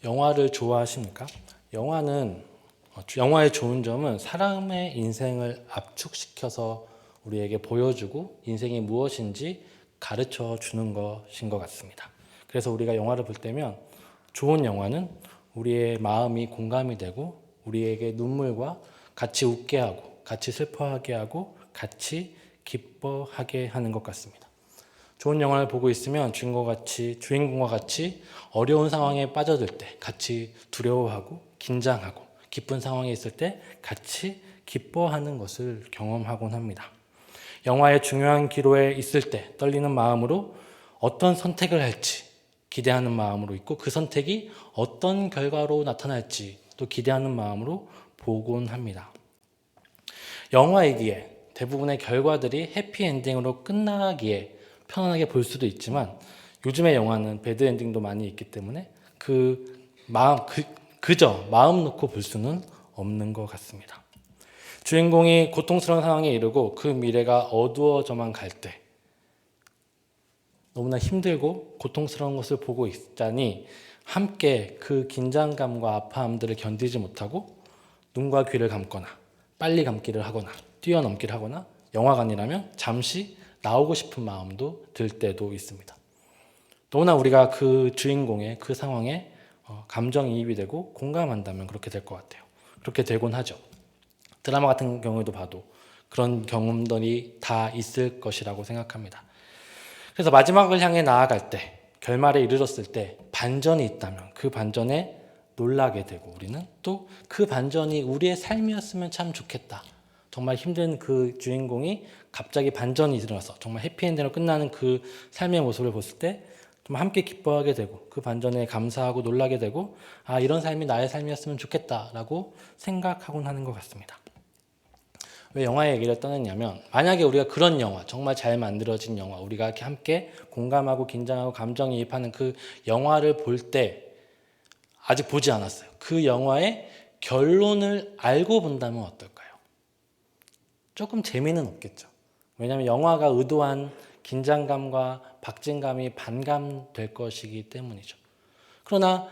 영화를 좋아하십니까? 영화의 좋은 점은 사람의 인생을 압축시켜서 우리에게 보여주고 인생이 무엇인지 가르쳐 주는 것인 것 같습니다. 그래서 우리가 영화를 볼 때면 좋은 영화는 우리의 마음이 공감이 되고 우리에게 눈물과 같이 웃게 하고 같이 슬퍼하게 하고 같이 기뻐하게 하는 것 같습니다. 좋은 영화를 보고 있으면 주인공과 같이 어려운 상황에 빠져들 때 같이 두려워하고 긴장하고 기쁜 상황에 있을 때 같이 기뻐하는 것을 경험하곤 합니다. 영화의 중요한 기로에 있을 때 떨리는 마음으로 어떤 선택을 할지 기대하는 마음으로 있고 그 선택이 어떤 결과로 나타날지 또 기대하는 마음으로 보곤 합니다. 영화이기에 대부분의 결과들이 해피엔딩으로 끝나기에 편안하게 볼 수도 있지만 요즘의 영화는 배드엔딩도 많이 있기 때문에 그저 마음 놓고 볼 수는 없는 것 같습니다. 주인공이 고통스러운 상황에 이르고 그 미래가 어두워져만 갈 때 너무나 힘들고 고통스러운 것을 보고 있자니 함께 그 긴장감과 아파함들을 견디지 못하고 눈과 귀를 감거나 빨리 감기를 하거나 뛰어넘기를 하거나 영화관이라면 잠시 나오고 싶은 마음도 들 때도 있습니다. 너무나 우리가 그 주인공의 그 상황에 감정이입이 되고 공감한다면 그렇게 될 것 같아요. 그렇게 되곤 하죠. 드라마 같은 경우에도 봐도 그런 경험들이 다 있을 것이라고 생각합니다. 그래서 마지막을 향해 나아갈 때 결말에 이르렀을 때 반전이 있다면 그 반전에 놀라게 되고 우리는 또 그 반전이 우리의 삶이었으면 참 좋겠다. 정말 힘든 그 주인공이 갑자기 반전이 일어나서 정말 해피엔딩으로 끝나는 그 삶의 모습을 봤을 때 좀 함께 기뻐하게 되고 그 반전에 감사하고 놀라게 되고 이런 삶이 나의 삶이었으면 좋겠다라고 생각하곤 하는 것 같습니다. 왜 영화의 얘기를 떠냈냐면 만약에 우리가 그런 영화, 정말 잘 만들어진 영화, 우리가 이렇게 함께 공감하고 긴장하고 감정이입하는 그 영화를 볼 때 아직 보지 않았어요. 그 영화의 결론을 알고 본다면 어떨까요? 조금 재미는 없겠죠. 왜냐하면 영화가 의도한 긴장감과 박진감이 반감될 것이기 때문이죠. 그러나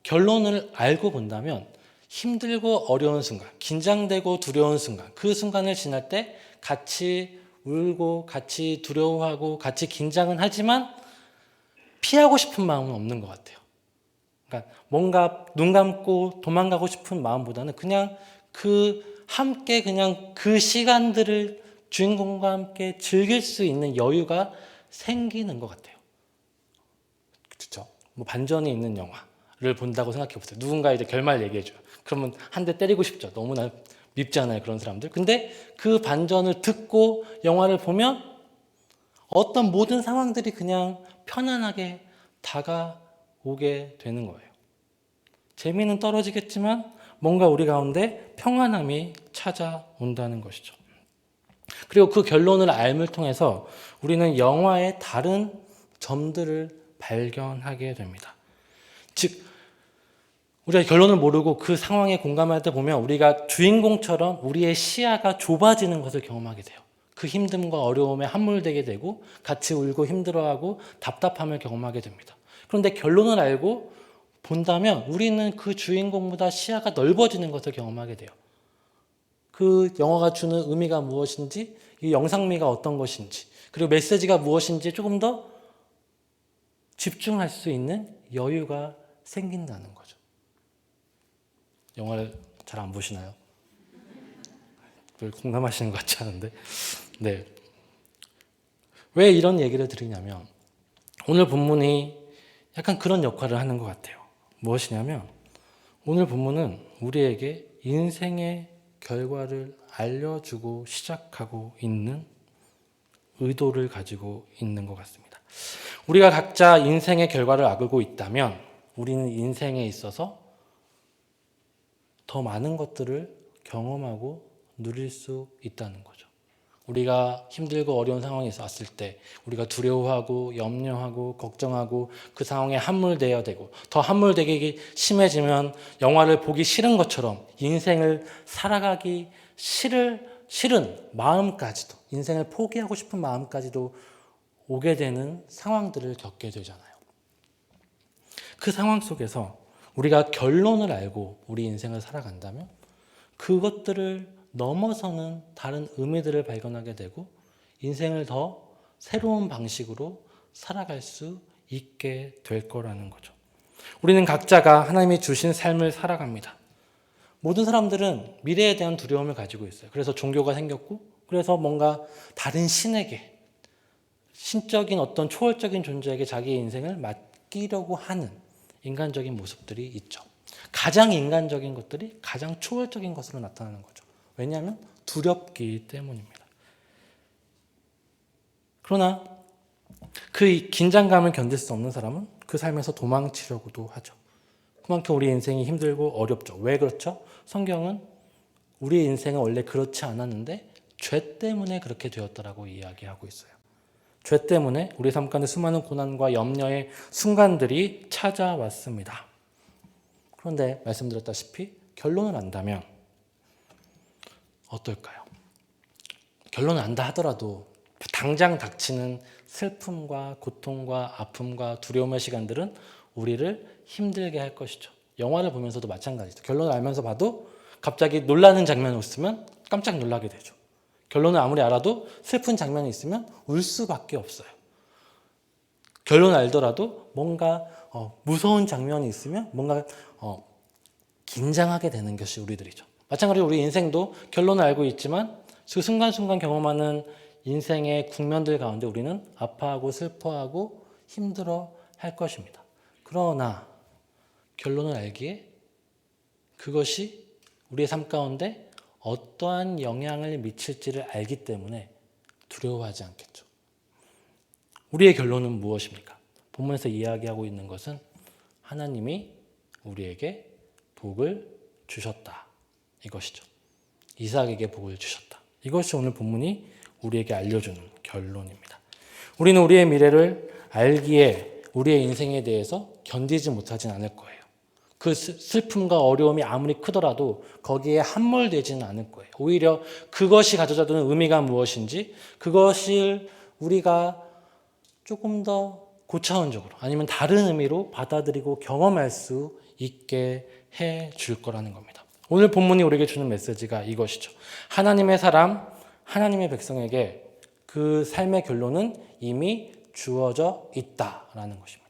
결론을 알고 본다면 힘들고 어려운 순간, 긴장되고 두려운 순간, 그 순간을 지날 때 같이 울고 같이 두려워하고 같이 긴장은 하지만 피하고 싶은 마음은 없는 것 같아요. 그러니까 뭔가 눈 감고 도망가고 싶은 마음보다는 그냥 함께 그냥 그 시간들을 주인공과 함께 즐길 수 있는 여유가 생기는 것 같아요. 그렇죠? 뭐 반전이 있는 영화를 본다고 생각해 보세요. 누군가 이제 결말 얘기해줘요. 그러면 한 대 때리고 싶죠. 너무나 밉잖아요, 그런 사람들. 근데 그 반전을 듣고 영화를 보면 어떤 모든 상황들이 그냥 편안하게 다가오게 되는 거예요. 재미는 떨어지겠지만 뭔가 우리 가운데 평안함이 찾아온다는 것이죠. 그리고 그 결론을 알을 통해서 우리는 영화의 다른 점들을 발견하게 됩니다. 즉, 우리가 결론을 모르고 그 상황에 공감할 때 보면 우리가 주인공처럼 우리의 시야가 좁아지는 것을 경험하게 돼요. 그 힘듦과 어려움에 함몰되게 되고 같이 울고 힘들어하고 답답함을 경험하게 됩니다. 그런데 결론을 알고 본다면 우리는 그 주인공보다 시야가 넓어지는 것을 경험하게 돼요. 그 영화가 주는 의미가 무엇인지, 이 영상미가 어떤 것인지, 그리고 메시지가 무엇인지 조금 더 집중할 수 있는 여유가 생긴다는 거죠. 영화를 잘 안 보시나요? 별 공감하시는 것 같지 않은데. 네. 왜 이런 얘기를 드리냐면 오늘 본문이 약간 그런 역할을 하는 것 같아요. 무엇이냐면 오늘 본문은 우리에게 인생의 결과를 알려주고 시작하고 있는 의도를 가지고 있는 것 같습니다. 우리가 각자 인생의 결과를 알고 있다면 우리는 인생에 있어서 더 많은 것들을 경험하고 누릴 수 있다는 거죠. 우리가 힘들고 어려운 상황에 왔을 때 우리가 두려워하고 염려하고 걱정하고 그 상황에 함몰되어야 되고 더 함몰되기 심해지면 영화를 보기 싫은 것처럼 인생을 살아가기 싫은 마음까지도 인생을 포기하고 싶은 마음까지도 오게 되는 상황들을 겪게 되잖아요. 그 상황 속에서 우리가 결론을 알고 우리 인생을 살아간다면 그것들을 넘어서는 다른 의미들을 발견하게 되고 인생을 더 새로운 방식으로 살아갈 수 있게 될 거라는 거죠. 우리는 각자가 하나님이 주신 삶을 살아갑니다. 모든 사람들은 미래에 대한 두려움을 가지고 있어요. 그래서 종교가 생겼고, 그래서 뭔가 다른 신에게, 신적인 어떤 초월적인 존재에게 자기의 인생을 맡기려고 하는 인간적인 모습들이 있죠. 가장 인간적인 것들이 가장 초월적인 것으로 나타나는 거죠. 왜냐하면 두렵기 때문입니다. 그러나 그 긴장감을 견딜 수 없는 사람은 그 삶에서 도망치려고도 하죠. 그만큼 우리 인생이 힘들고 어렵죠. 왜 그렇죠? 성경은 우리 인생은 원래 그렇지 않았는데 죄 때문에 그렇게 되었다라고 이야기하고 있어요. 죄 때문에 우리 삶 가운데 수많은 고난과 염려의 순간들이 찾아왔습니다. 그런데 말씀드렸다시피 결론을 안다면 어떨까요? 결론을 안다 하더라도 당장 닥치는 슬픔과 고통과 아픔과 두려움의 시간들은 우리를 힘들게 할 것이죠. 영화를 보면서도 마찬가지죠. 결론을 알면서 봐도 갑자기 놀라는 장면이 있으면 깜짝 놀라게 되죠. 결론을 아무리 알아도 슬픈 장면이 있으면 울 수밖에 없어요. 결론을 알더라도 뭔가 무서운 장면이 있으면 뭔가 긴장하게 되는 것이 우리들이죠. 마찬가지로 우리 인생도 결론을 알고 있지만 그 순간순간 경험하는 인생의 국면들 가운데 우리는 아파하고 슬퍼하고 힘들어 할 것입니다. 그러나 결론을 알기에 그것이 우리의 삶 가운데 어떠한 영향을 미칠지를 알기 때문에 두려워하지 않겠죠. 우리의 결론은 무엇입니까? 본문에서 이야기하고 있는 것은 하나님이 우리에게 복을 주셨다. 이것이죠. 이삭에게 복을 주셨다. 이것이 오늘 본문이 우리에게 알려주는 결론입니다. 우리는 우리의 미래를 알기에 우리의 인생에 대해서 견디지 못하진 않을 거예요. 그 슬픔과 어려움이 아무리 크더라도 거기에 함몰되지는 않을 거예요. 오히려 그것이 가져다 주는 의미가 무엇인지 그것을 우리가 조금 더 고차원적으로 아니면 다른 의미로 받아들이고 경험할 수 있게 해 줄 거라는 겁니다. 오늘 본문이 우리에게 주는 메시지가 이것이죠. 하나님의 사람, 하나님의 백성에게 그 삶의 결론은 이미 주어져 있다라는 것입니다.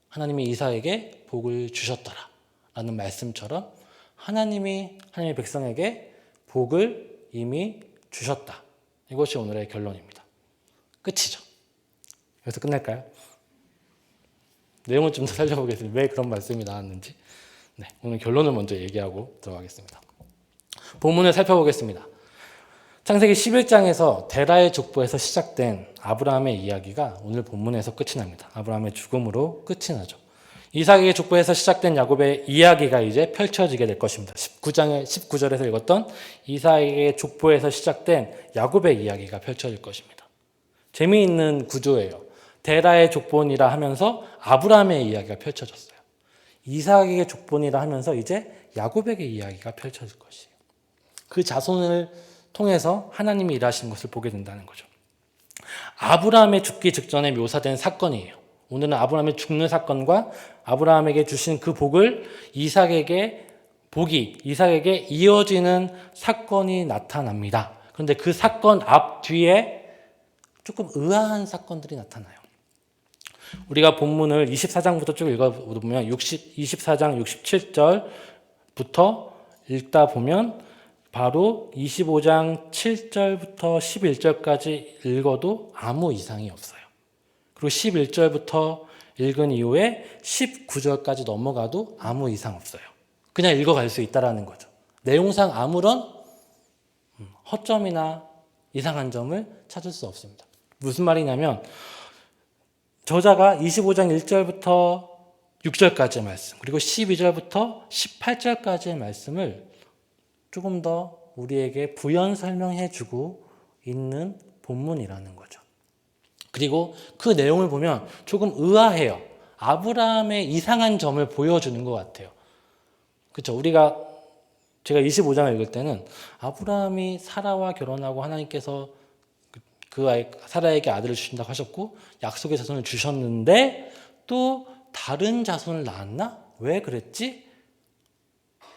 하나님이 이삭에게 복을 주셨다라는 말씀처럼 하나님의 백성에게 복을 이미 주셨다. 이것이 오늘의 결론입니다. 끝이죠. 여기서 끝낼까요? 내용을 좀 더 살펴보겠습니다. 왜 그런 말씀이 나왔는지. 네, 오늘 결론을 먼저 얘기하고 들어가겠습니다. 본문을 살펴보겠습니다. 창세기 11장에서 데라의 족보에서 시작된 아브라함의 이야기가 오늘 본문에서 끝이 납니다. 아브라함의 죽음으로 끝이 나죠. 이삭의 족보에서 시작된 야곱의 이야기가 이제 펼쳐지게 될 것입니다. 19장의 19절에서 읽었던 이삭의 족보에서 시작된 야곱의 이야기가 펼쳐질 것입니다. 재미있는 구조예요. 데라의 족본이라 하면서 아브라함의 이야기가 펼쳐졌어요. 이삭에게 족본이라 하면서 이제 야곱에게 이야기가 펼쳐질 것이에요. 그 자손을 통해서 하나님이 일하시는 것을 보게 된다는 거죠. 아브라함의 죽기 직전에 묘사된 사건이에요. 오늘은 아브라함의 죽는 사건과 아브라함에게 주신 그 복을 이삭에게 이어지는 사건이 나타납니다. 그런데 그 사건 앞뒤에 조금 의아한 사건들이 나타나요. 우리가 본문을 24장부터 쭉 읽어보면 24장 67절부터 읽다 보면 바로 25장 7절부터 11절까지 읽어도 아무 이상이 없어요. 그리고 11절부터 읽은 이후에 19절까지 넘어가도 아무 이상 없어요. 그냥 읽어갈 수 있다는 거죠. 내용상 아무런 허점이나 이상한 점을 찾을 수 없습니다. 무슨 말이냐면 저자가 25장 1절부터 6절까지의 말씀 그리고 12절부터 18절까지의 말씀을 조금 더 우리에게 부연 설명해 주고 있는 본문이라는 거죠. 그리고 그 내용을 보면 조금 의아해요. 아브라함의 이상한 점을 보여주는 것 같아요. 그렇죠? 제가 25장을 읽을 때는 아브라함이 사라와 결혼하고 하나님께서 사라에게 아들을 주신다고 하셨고 약속의 자손을 주셨는데 또 다른 자손을 낳았나? 왜 그랬지?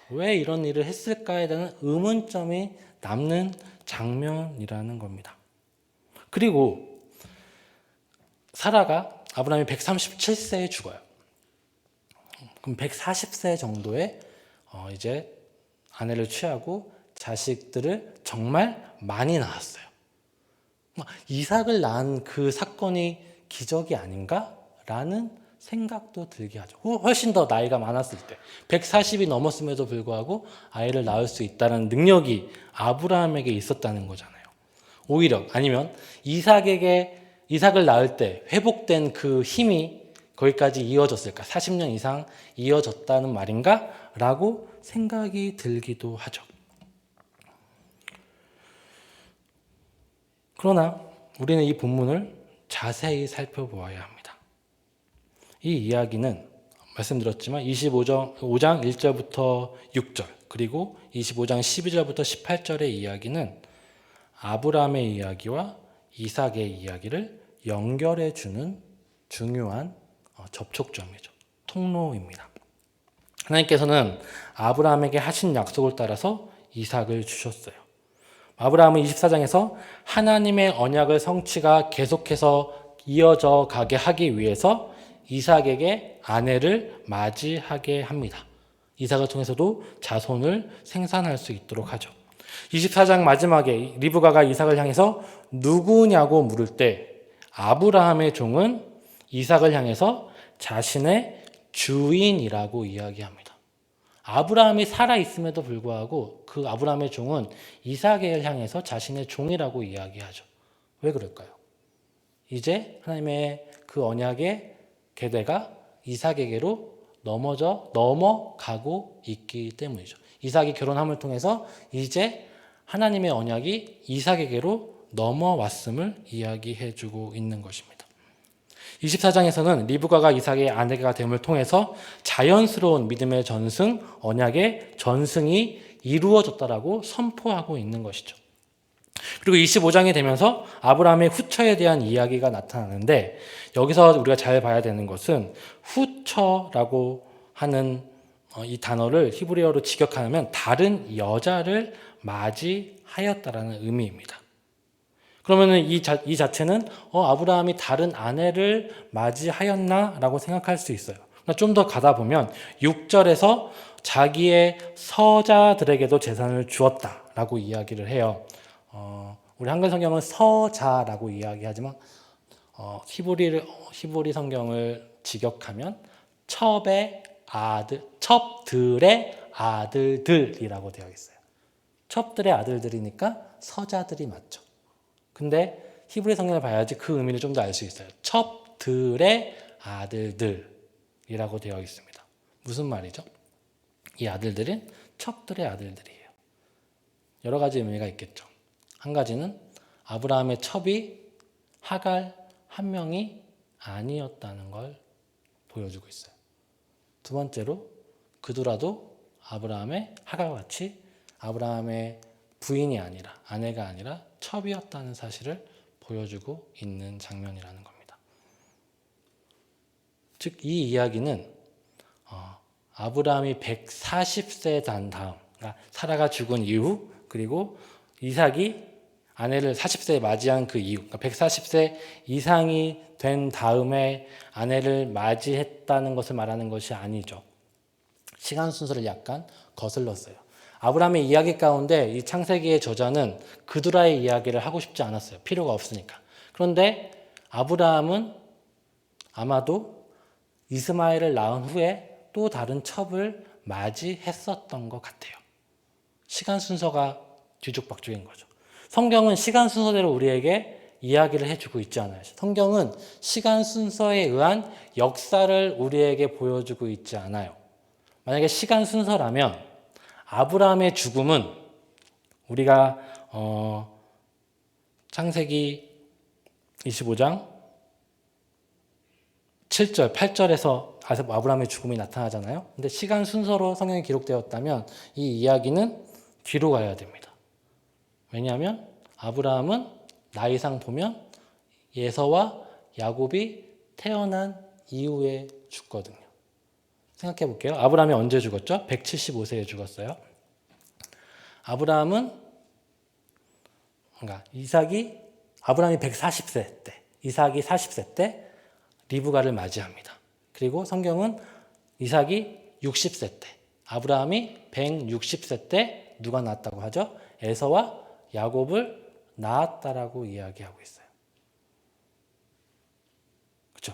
왜 이런 일을 했을까에 대한 의문점이 남는 장면이라는 겁니다. 그리고 사라가 아브라함이 137세에 죽어요. 그럼 140세 정도에 이제 아내를 취하고 자식들을 정말 많이 낳았어요. 이삭을 낳은 그 사건이 기적이 아닌가라는 생각도 들게 하죠. 훨씬 더 나이가 많았을 때 140이 넘었음에도 불구하고 아이를 낳을 수 있다는 능력이 아브라함에게 있었다는 거잖아요. 오히려 아니면 이삭을 낳을 때 회복된 그 힘이 거기까지 이어졌을까? 40년 이상 이어졌다는 말인가? 라고 생각이 들기도 하죠. 그러나 우리는 이 본문을 자세히 살펴보아야 합니다. 이 이야기는 말씀드렸지만 25장 1절부터 6절 그리고 25장 12절부터 18절의 이야기는 아브라함의 이야기와 이삭의 이야기를 연결해 주는 중요한 접촉점이죠. 통로입니다. 하나님께서는 아브라함에게 하신 약속을 따라서 이삭을 주셨어요. 아브라함은 24장에서 하나님의 언약의 성취가 계속해서 이어져 가게 하기 위해서 이삭에게 아내를 맞이하게 합니다. 이삭을 통해서도 자손을 생산할 수 있도록 하죠. 24장 마지막에 리브가가 이삭을 향해서 누구냐고 물을 때 아브라함의 종은 이삭을 향해서 자신의 주인이라고 이야기합니다. 아브라함이 살아있음에도 불구하고 그 아브라함의 종은 이삭을 향해서 자신의 종이라고 이야기하죠. 왜 그럴까요? 이제 하나님의 그 언약의 계대가 이삭에게로 넘어가고 있기 때문이죠. 이삭이 결혼함을 통해서 이제 하나님의 언약이 이삭에게로 넘어왔음을 이야기해주고 있는 것입니다. 24장에서는 리브가가 이삭의 아내가 됨을 통해서 자연스러운 믿음의 전승, 언약의 전승이 이루어졌다라고 선포하고 있는 것이죠. 그리고 25장이 되면서 아브라함의 후처에 대한 이야기가 나타나는데 여기서 우리가 잘 봐야 되는 것은 후처라고 하는 이 단어를 히브리어로 직역하면 다른 여자를 맞이하였다라는 의미입니다. 그러면 이 자체는 아브라함이 다른 아내를 맞이하였나라고 생각할 수 있어요. 좀 더 가다 보면 6절에서 자기의 서자들에게도 재산을 주었다라고 이야기를 해요. 우리 한글 성경은 서자라고 이야기하지만 히브리 성경을 직역하면 첩들의 아들들이라고 되어 있어요. 첩들의 아들들이니까 서자들이 맞죠. 근데 히브리 성경을 봐야지 그 의미를 좀 더 알 수 있어요. 첩들의 아들들이라고 되어 있습니다. 무슨 말이죠? 이 아들들은 첩들의 아들들이에요. 여러 가지 의미가 있겠죠. 한 가지는 아브라함의 첩이 하갈 한 명이 아니었다는 걸 보여주고 있어요. 두 번째로 그도라도 아브라함의 하갈과 같이 아브라함의 부인이 아니라 아내가 아니라 첩이었다는 사실을 보여주고 있는 장면이라는 겁니다. 즉 이 이야기는 아브라함이 140세 된 다음, 그러니까 사라가 죽은 이후 그리고 이삭이 아내를 40세에 맞이한 그 이후, 그러니까 140세 이상이 된 다음에 아내를 맞이했다는 것을 말하는 것이 아니죠. 시간 순서를 약간 거슬렀어요. 아브라함의 이야기 가운데 이 창세기의 저자는 그두라의 이야기를 하고 싶지 않았어요. 필요가 없으니까. 그런데 아브라함은 아마도 이스마엘을 낳은 후에 또 다른 첩을 맞이했었던 것 같아요. 시간 순서가 뒤죽박죽인 거죠. 성경은 시간 순서대로 우리에게 이야기를 해주고 있지 않아요. 성경은 시간 순서에 의한 역사를 우리에게 보여주고 있지 않아요. 만약에 시간 순서라면 아브라함의 죽음은 우리가 창세기 25장 7절, 8절에서 아브라함의 죽음이 나타나잖아요. 근데 시간 순서로 성경이 기록되었다면 이 이야기는 뒤로 가야 됩니다. 왜냐하면 아브라함은 나이상 보면 예서와 야곱이 태어난 이후에 죽거든요. 생각해 볼게요. 아브라함이 언제 죽었죠? 175세에 죽었어요. 아브라함이 140세 때, 이삭이 40세 때 리브가를 맞이합니다. 그리고 성경은 이삭이 60세 때, 아브라함이 160세 때 누가 낳았다고 하죠? 에서와 야곱을 낳았다라고 이야기하고 있어요. 그렇죠?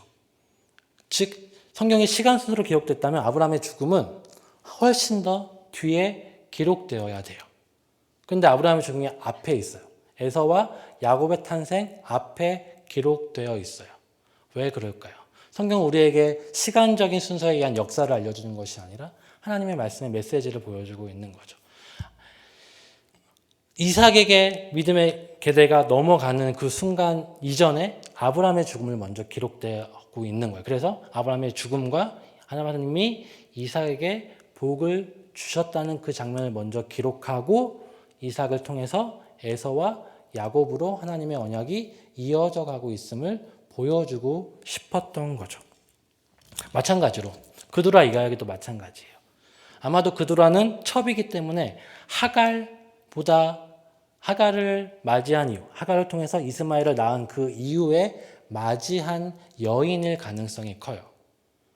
즉 성경이 시간 순서로 기록됐다면 아브라함의 죽음은 훨씬 더 뒤에 기록되어야 돼요. 그런데 아브라함의 죽음이 앞에 있어요. 에서와 야곱의 탄생 앞에 기록되어 있어요. 왜 그럴까요? 성경은 우리에게 시간적인 순서에 의한 역사를 알려주는 것이 아니라 하나님의 말씀의 메시지를 보여주고 있는 거죠. 이삭에게 믿음의 계대가 넘어가는 그 순간 이전에 아브라함의 죽음을 먼저 기록되고 있는 거예요. 그래서 아브라함의 죽음과 하나님이 이삭에게 복을 주셨다는 그 장면을 먼저 기록하고 이삭을 통해서 에서와 야곱으로 하나님의 언약이 이어져 가고 있음을 보여주고 싶었던 거죠. 마찬가지로 그두라 이야기도 마찬가지예요. 아마도 그두라는 첩이기 때문에 하갈을 맞이한 이유, 하갈을 통해서 이스마엘을 낳은 그 이후에 맞이한 여인일 가능성이 커요.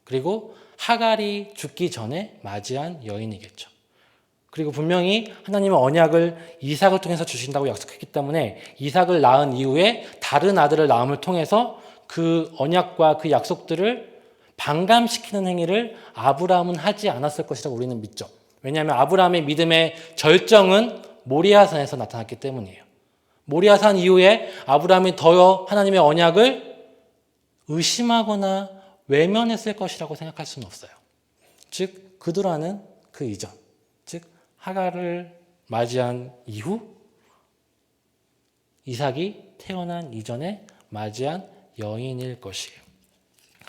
그리고 하갈이 죽기 전에 맞이한 여인이겠죠. 그리고 분명히 하나님은 언약을 이삭을 통해서 주신다고 약속했기 때문에 이삭을 낳은 이후에 다른 아들을 낳음을 통해서 그 언약과 그 약속들을 반감시키는 행위를 아브라함은 하지 않았을 것이라고 우리는 믿죠. 왜냐하면 아브라함의 믿음의 절정은 모리아산에서 나타났기 때문이에요. 모리아산 이후에 아브라함이 더 하나님의 언약을 의심하거나 외면했을 것이라고 생각할 수는 없어요. 즉 그두라는 그 이전, 즉 하갈을 맞이한 이후 이삭이 태어난 이전에 맞이한 여인일 것이에요.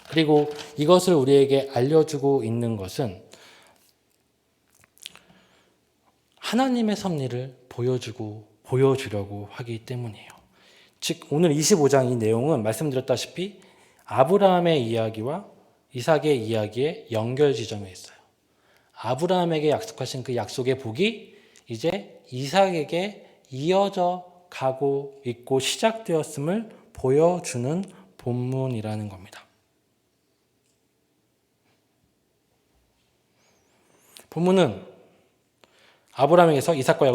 그리고 이것을 우리에게 알려주고 있는 것은 하나님의 섭리를 보여주려고 하기 때문이에요. 즉 오늘 25장 이 내용은 말씀드렸다시피 아브라함의 이야기와 이삭의 이야기의 연결 지점에 있어요. 아브라함에게 약속하신 그 약속의 복이 이제 이삭에게 이어져 가고 있고 시작되었음을 보여주는 본문이라는 겁니다. 본문은 아브라함에게서 이삭과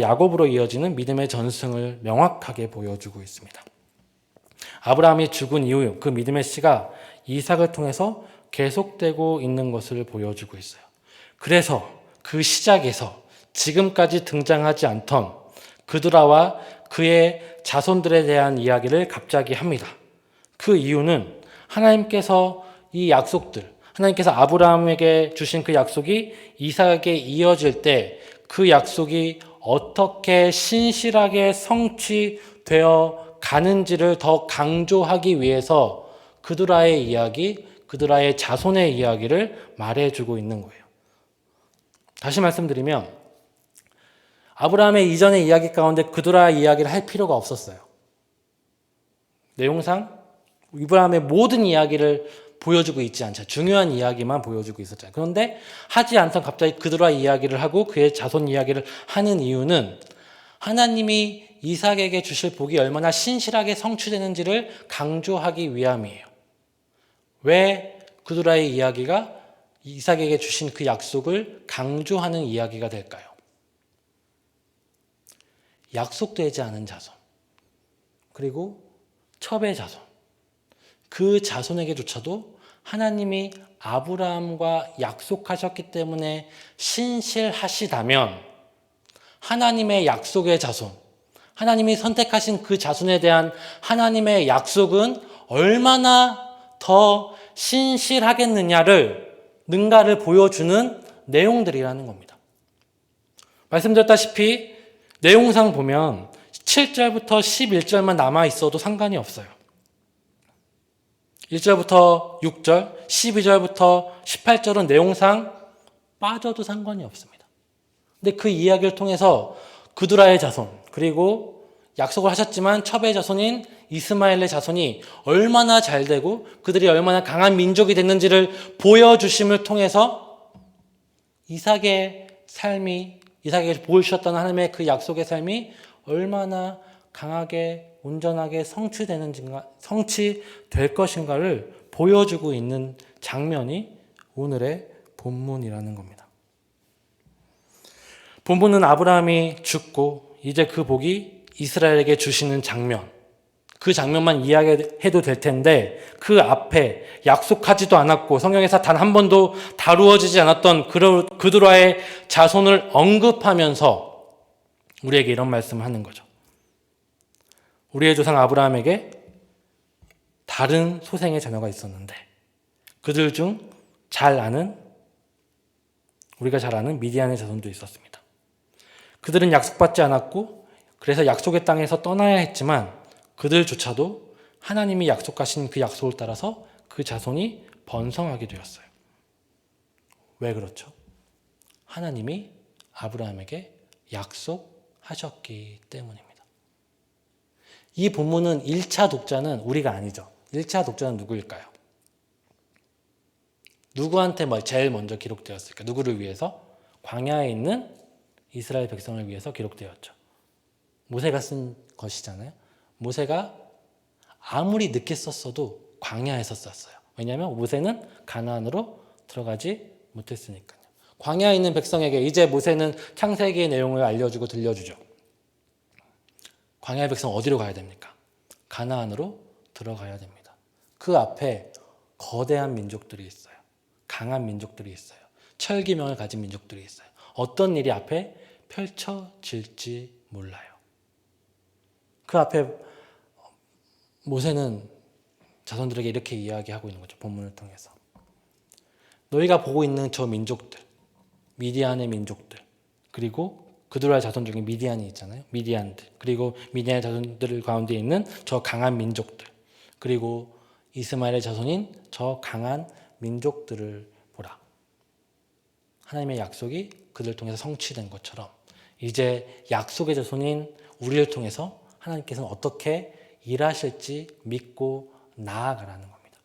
야곱으로 이어지는 믿음의 전승을 명확하게 보여주고 있습니다. 아브라함이 죽은 이후 그 믿음의 씨가 이삭을 통해서 계속되고 있는 것을 보여주고 있어요. 그래서 그 시작에서 지금까지 등장하지 않던 그두라와 그의 자손들에 대한 이야기를 갑자기 합니다. 그 이유는 하나님께서 이 약속들, 하나님께서 아브라함에게 주신 그 약속이 이삭에게 이어질 때 그 약속이 어떻게 신실하게 성취되어 가는지를 더 강조하기 위해서 그두라의 이야기, 그두라의 자손의 이야기를 말해주고 있는 거예요. 다시 말씀드리면 아브라함의 이전의 이야기 가운데 그두라 이야기를 할 필요가 없었어요. 내용상 아브라함의 모든 이야기를 보여주고 있지 않죠. 중요한 이야기만 보여주고 있었잖아요. 그런데 하지 않던 갑자기 그두라 이야기를 하고 그의 자손 이야기를 하는 이유는 하나님이 이삭에게 주실 복이 얼마나 신실하게 성취되는지를 강조하기 위함이에요. 왜 그두라의 이야기가 이삭에게 주신 그 약속을 강조하는 이야기가 될까요? 약속되지 않은 자손, 그리고 첩의 자손, 그 자손에게조차도 하나님이 아브라함과 약속하셨기 때문에 신실하시다면 하나님의 약속의 자손, 하나님이 선택하신 그 자손에 대한 하나님의 약속은 얼마나 더 신실하겠느냐를 능가를 보여주는 내용들이라는 겁니다. 말씀드렸다시피 내용상 보면 7절부터 11절만 남아 있어도 상관이 없어요. 1절부터 6절, 12절부터 18절은 내용상 빠져도 상관이 없습니다. 근데 그 이야기를 통해서 그두라의 자손, 그리고 약속을 하셨지만 첩의 자손인 이스마엘의 자손이 얼마나 잘 되고 그들이 얼마나 강한 민족이 됐는지를 보여주심을 통해서 이삭에게 보여주셨다는 하나님의 그 약속의 삶이 얼마나 강하게 온전하게 성취될 것인가를 보여주고 있는 장면이 오늘의 본문이라는 겁니다. 본문은 아브라함이 죽고 이제 그 복이 이스라엘에게 주시는 장면, 그 장면만 이야기해도 될 텐데 그 앞에 약속하지도 않았고 성경에서 단 한 번도 다루어지지 않았던 그들과의 자손을 언급하면서 우리에게 이런 말씀을 하는 거죠. 우리의 조상 아브라함에게 다른 소생의 자녀가 있었는데 그들 중 우리가 잘 아는 미디안의 자손도 있었습니다. 그들은 약속받지 않았고 그래서 약속의 땅에서 떠나야 했지만 그들조차도 하나님이 약속하신 그 약속을 따라서 그 자손이 번성하게 되었어요. 왜 그렇죠? 하나님이 아브라함에게 약속하셨기 때문입니다. 이 본문은 1차 독자는 우리가 아니죠. 1차 독자는 누구일까요? 누구한테 제일 먼저 기록되었을까? 누구를 위해서? 광야에 있는 이스라엘 백성을 위해서 기록되었죠. 모세가 쓴 것이잖아요. 모세가 아무리 늦게 썼어도 광야에서 썼어요. 왜냐하면 모세는 가나안으로 들어가지 못했으니까요. 광야에 있는 백성에게 이제 모세는 창세기의 내용을 알려주고 들려주죠. 광야의 백성 어디로 가야 됩니까? 가나안으로 들어가야 됩니다. 그 앞에 거대한 민족들이 있어요. 강한 민족들이 있어요. 철기명을 가진 민족들이 있어요. 어떤 일이 앞에 펼쳐질지 몰라요. 그 앞에 모세는 자손들에게 이렇게 이야기하고 있는 거죠. 본문을 통해서. 너희가 보고 있는 저 민족들, 미디안의 민족들, 그리고 그들의 자손 중에 미디안이 있잖아요. 미디안들, 그리고 미디안의 자손들 가운데 있는 저 강한 민족들, 그리고 이스마엘의 자손인 저 강한 민족들을 보라. 하나님의 약속이 그들을 통해서 성취된 것처럼 이제 약속의 자손인 우리를 통해서 하나님께서는 어떻게 일하실지 믿고 나아가라는 겁니다.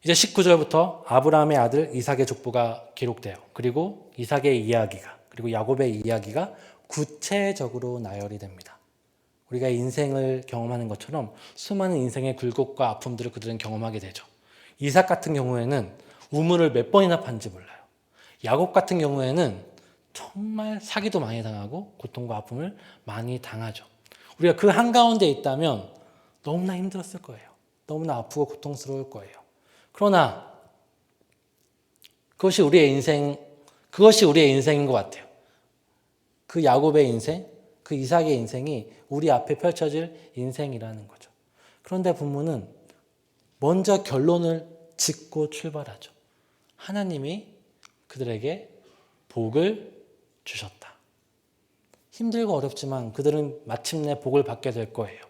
이제 19절부터 아브라함의 아들 이삭의 족보가 기록돼요. 그리고 이삭의 이야기가, 그리고 야곱의 이야기가 구체적으로 나열이 됩니다. 우리가 인생을 경험하는 것처럼 수많은 인생의 굴곡과 아픔들을 그들은 경험하게 되죠. 이삭 같은 경우에는 우물을 몇 번이나 판지 몰라요. 야곱 같은 경우에는 정말 사기도 많이 당하고 고통과 아픔을 많이 당하죠. 우리가 그 한가운데 있다면 너무나 힘들었을 거예요. 너무나 아프고 고통스러울 거예요. 그러나 그것이 우리의 인생인 것 같아요. 그 야곱의 인생, 그 이삭의 인생이 우리 앞에 펼쳐질 인생이라는 거죠. 그런데 본문은 먼저 결론을 짓고 출발하죠. 하나님이 그들에게 복을 주셨다. 힘들고 어렵지만 그들은 마침내 복을 받게 될 거예요.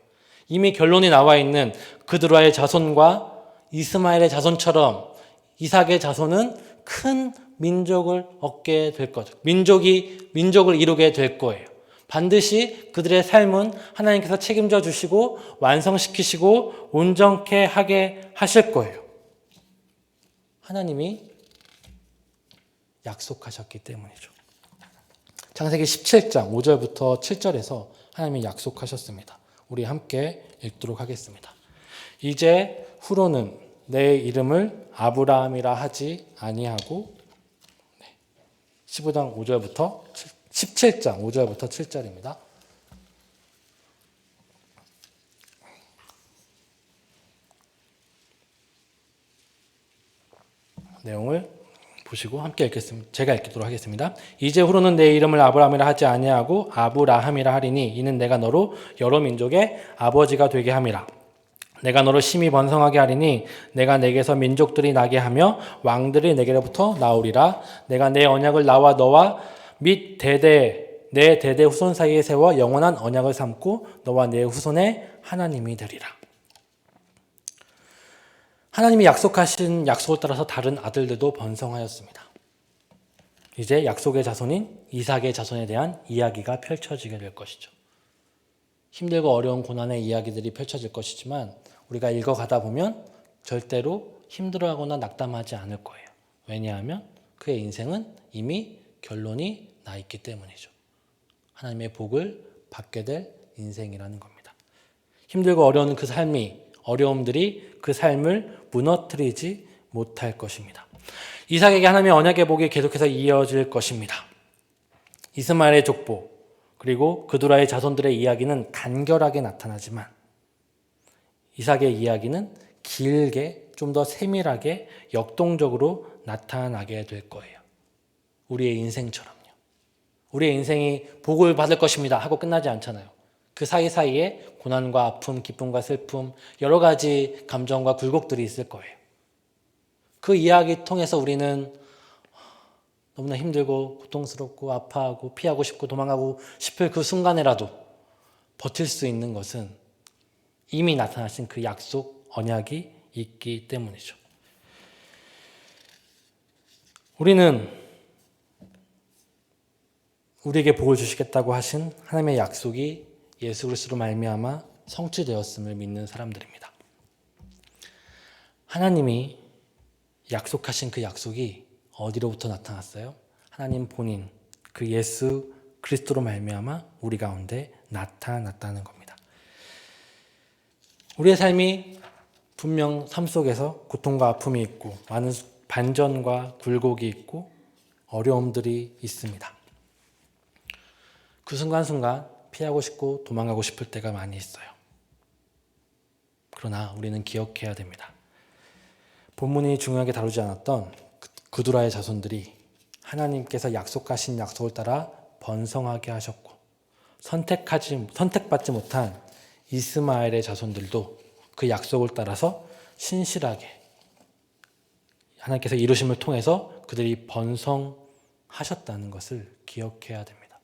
이미 결론이 나와 있는 그들과의 자손과 이스마엘의 자손처럼 이삭의 자손은 큰 민족을 얻게 될 거죠. 민족을 이루게 될 거예요. 반드시 그들의 삶은 하나님께서 책임져 주시고 완성시키시고 온전케 하게 하실 거예요. 하나님이 약속하셨기 때문이죠. 창세기 17장 5절부터 7절에서 하나님이 약속하셨습니다. 우리 함께 읽도록 하겠습니다. 이제 후로는 내 이름을 아브라함이라 하지 아니하고 17장 5절부터 7절입니다. 내용을 보시고 함께 읽겠습니다. 제가 읽도록 하겠습니다. 이제 후로는 내 이름을 아브라함이라 하지 아니하고 아브라함이라 하리니 이는 내가 너로 여러 민족의 아버지가 되게 함이라. 내가 너로 심히 번성하게 하리니 내가 내게서 민족들이 나게 하며 왕들이 내게로부터 나오리라. 내가 내 언약을 나와 너와 및 내 대대 후손 사이에 세워 영원한 언약을 삼고 너와 내 후손의 하나님이 되리라. 하나님이 약속하신 약속을 따라서 다른 아들들도 번성하였습니다. 이제 약속의 자손인 이삭의 자손에 대한 이야기가 펼쳐지게 될 것이죠. 힘들고 어려운 고난의 이야기들이 펼쳐질 것이지만 우리가 읽어가다 보면 절대로 힘들어하거나 낙담하지 않을 거예요. 왜냐하면 그의 인생은 이미 결론이 나 있기 때문이죠. 하나님의 복을 받게 될 인생이라는 겁니다. 힘들고 어려운 그 삶이, 어려움들이 그 삶을 무너뜨리지 못할 것입니다. 이삭에게 하나님의 언약의 복이 계속해서 이어질 것입니다. 이스마엘의 족보 그리고 그두라의 자손들의 이야기는 간결하게 나타나지만 이삭의 이야기는 길게 좀 더 세밀하게 역동적으로 나타나게 될 거예요. 우리의 인생처럼요. 우리의 인생이 복을 받을 것입니다 하고 끝나지 않잖아요. 그 사이사이에 고난과 아픔, 기쁨과 슬픔, 여러 가지 감정과 굴곡들이 있을 거예요. 그 이야기 통해서 우리는 너무나 힘들고 고통스럽고 아파하고 피하고 싶고 도망가고 싶을 그 순간에라도 버틸 수 있는 것은 이미 나타나신 그 약속, 언약이 있기 때문이죠. 우리는 우리에게 복을 주시겠다고 하신 하나님의 약속이 예수 그리스도로 말미암아 성취되었음을 믿는 사람들입니다. 하나님이 약속하신 그 약속이 어디로부터 나타났어요? 하나님 본인, 그 예수 그리스도로 말미암아 우리 가운데 나타났다는 겁니다. 우리의 삶이 분명 삶 속에서 고통과 아픔이 있고 많은 반전과 굴곡이 있고 어려움들이 있습니다. 그 순간순간 피하고 싶고 도망가고 싶을 때가 많이 있어요. 그러나 우리는 기억해야 됩니다. 본문이 중요하게 다루지 않았던 그두라의 자손들이 하나님께서 약속하신 약속을 따라 번성하게 하셨고 선택받지 못한 이스마엘의 자손들도 그 약속을 따라서 신실하게 하나님께서 이루심을 통해서 그들이 번성하셨다는 것을 기억해야 됩니다.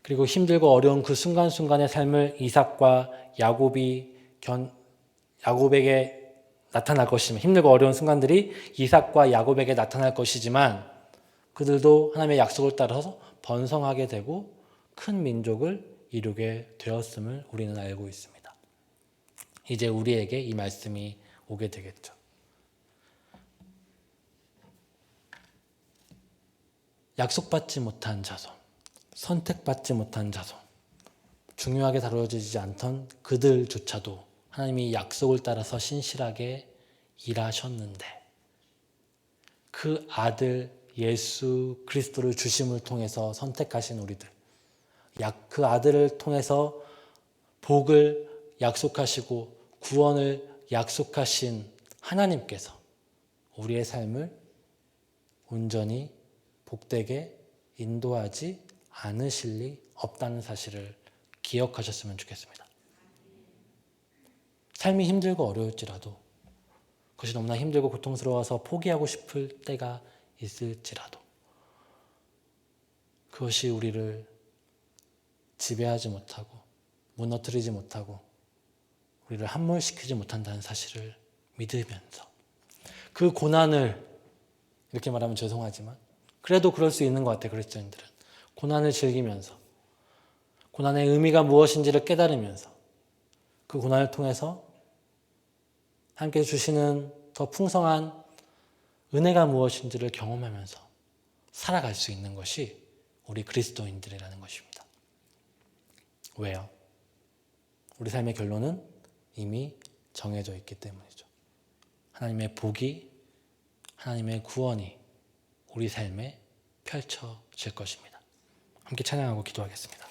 그리고 힘들고 어려운 그 순간순간의 삶을 이삭과 야곱에게 나타날 것이지만 힘들고 어려운 순간들이 이삭과 야곱에게 나타날 것이지만 그들도 하나님의 약속을 따라서 번성하게 되고 큰 민족을 이루게 되었음을 우리는 알고 있습니다. 이제 우리에게 이 말씀이 오게 되겠죠. 약속받지 못한 자손, 선택받지 못한 자손, 중요하게 다뤄지지 않던 그들조차도 하나님이 약속을 따라서 신실하게 일하셨는데 그 아들 예수 그리스도를 주심을 통해서 선택하신 우리들, 그 아들을 통해서 복을 약속하시고 구원을 약속하신 하나님께서 우리의 삶을 온전히 복되게 인도하지 않으실 리 없다는 사실을 기억하셨으면 좋겠습니다. 삶이 힘들고 어려울지라도 그것이 너무나 힘들고 고통스러워서 포기하고 싶을 때가 있을지라도 그것이 우리를 지배하지 못하고 무너뜨리지 못하고 우리를 함몰시키지 못한다는 사실을 믿으면서 그 고난을 이렇게 말하면 죄송하지만 그래도 그럴 수 있는 것 같아요. 그리스도인들은 고난을 즐기면서 고난의 의미가 무엇인지를 깨달으면서 그 고난을 통해서 하나님께서 주시는 더 풍성한 은혜가 무엇인지를 경험하면서 살아갈 수 있는 것이 우리 그리스도인들이라는 것입니다. 왜요? 우리 삶의 결론은 이미 정해져 있기 때문이죠. 하나님의 복이, 하나님의 구원이 우리 삶에 펼쳐질 것입니다. 함께 찬양하고 기도하겠습니다.